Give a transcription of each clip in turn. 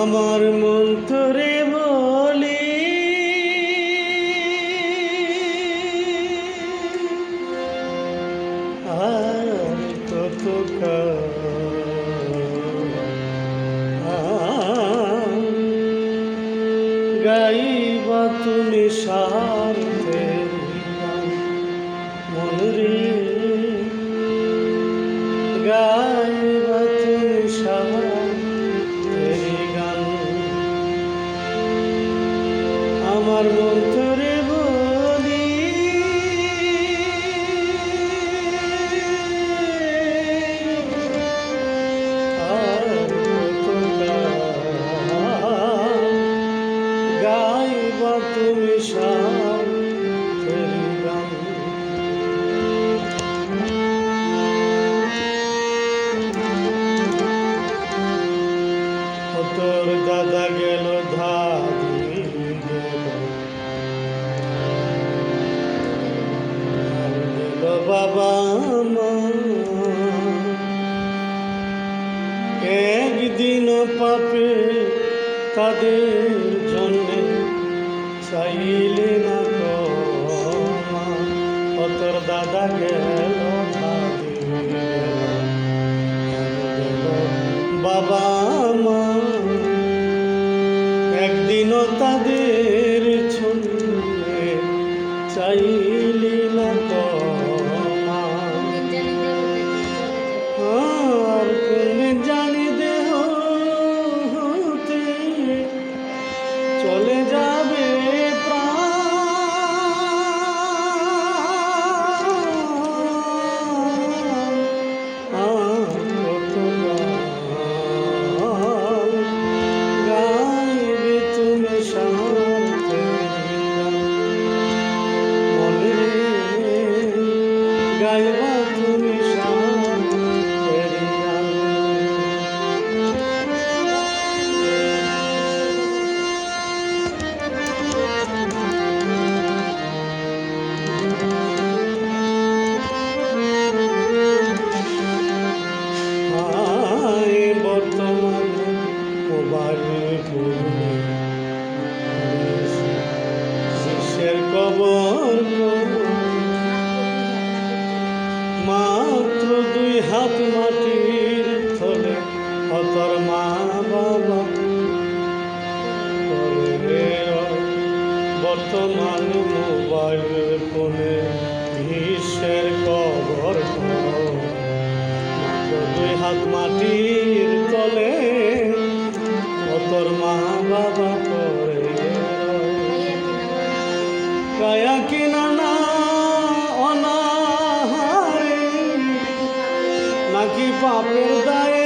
আমার মন তোরে বলি আর কত গাইবা তুমি সাথে মন রে গাইবা তুমি সাথে গান আমার মন তোরে বলি আর কত গাইবা তুমি সাথে গান তোর দাদা গেল ধারি গেল বাবা মা একদিন পাপে তাদের জন্যে চাইলে না ক্ষমা তোর দাদা গেল ধারি গেল বাবা মা একদিনও তাদের ছন্দে চাইলি না ক্ষমা আর তুমি জানি দেহ হতে চলে যাবে গাইবা তুমি সাথের গান বর্তমানে মোবাইল ফোনে শিষ্যের কবর মাত্র 2 হাত মাটির থলে তোর মা বাবা বর্তমান মোবাইল ফোনে বিশ্বের কবর মাত্র 2 হাত মাটির তলে তোর মা বাবা করে কায়া কিনা না নাকি পাপের দায়ে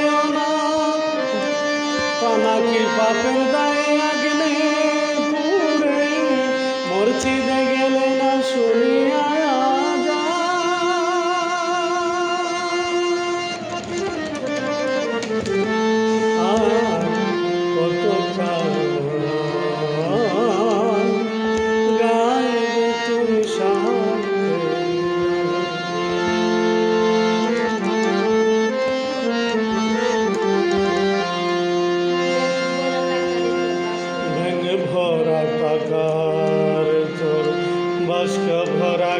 নাকি পাপের দায়ে আগ্নে পুড়ে মরছিদে গেলে না শুনিয়া যা কত গাইবে তুমি ভরা টাকার তোর বাস্ক ভরা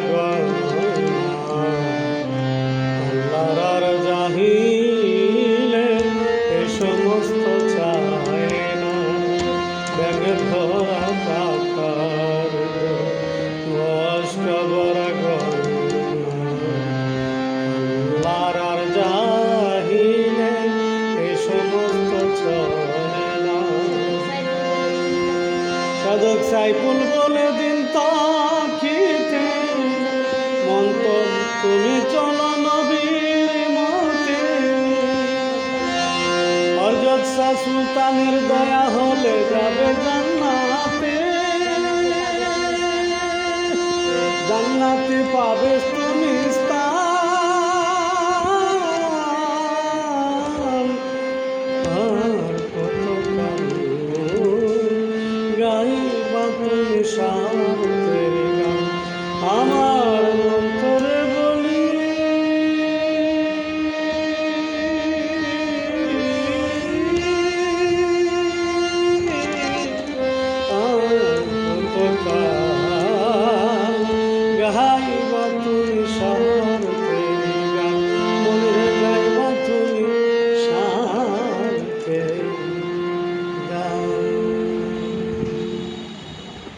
গল্লার জাহিলে এ সমস্ত চায় না ব্যাগ ভরা টাকার বাস্ক ভরা গল্লার জাহিলে এ সমস্ত চলে না সাধক সাইফুল বলে দিন তাকিতে মন তো তুমি চলো নবীর মতে হযরত শাহ সুলতানের দয়া হলে যাবে জান্নাতে জান্নাতে পাবে তুমি স্থান গাইবা তুমি সাথের গান আমার মন তোরে বলি বাবা তুমি সহায়